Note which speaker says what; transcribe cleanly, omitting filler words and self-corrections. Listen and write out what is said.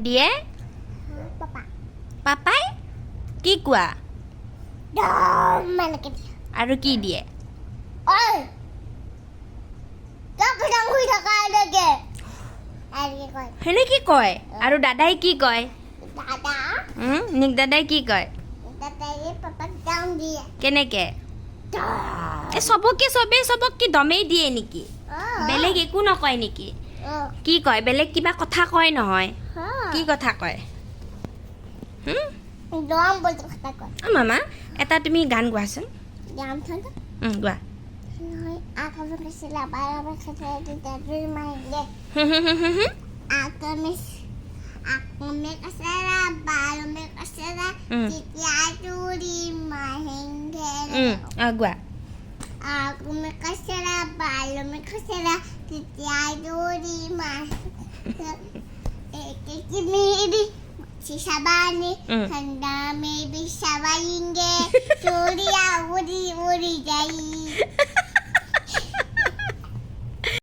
Speaker 1: দিয়ে
Speaker 2: Papa.
Speaker 1: পাপাই কি কোৱা
Speaker 2: Malaki.
Speaker 1: আৰু কি দিয়ে
Speaker 2: Oi! Tapos ang huy na kalage. Ari ko.
Speaker 1: হেনে কি কয় আৰু দাদাই কি কয়
Speaker 2: Dada.
Speaker 1: নিক দাদাই কি কয়
Speaker 2: Tatay papa down dia.
Speaker 1: কেনেকে
Speaker 2: Da.
Speaker 1: এ চবকে দমেই দিয়ে নেকি বেলেগ একো নকয় নেকি কি কয় বেলেগ কিবা কথা কয় নহয় কি কথা কয়
Speaker 2: Doang boleh kata ko.
Speaker 1: মামা এটা তুমি গান গোৱাচোন
Speaker 2: Jam tanda.
Speaker 1: গোৱা
Speaker 2: Ako sila para makasaya dito main deh. Ako may kasara, balo may kasara, titiyaduri mahinggan.
Speaker 1: গোৱা
Speaker 2: Ako may kasara, balo may kasara, titiyaduri mahinggan. Kikimiri, si Sabani, handa may bisabayinge,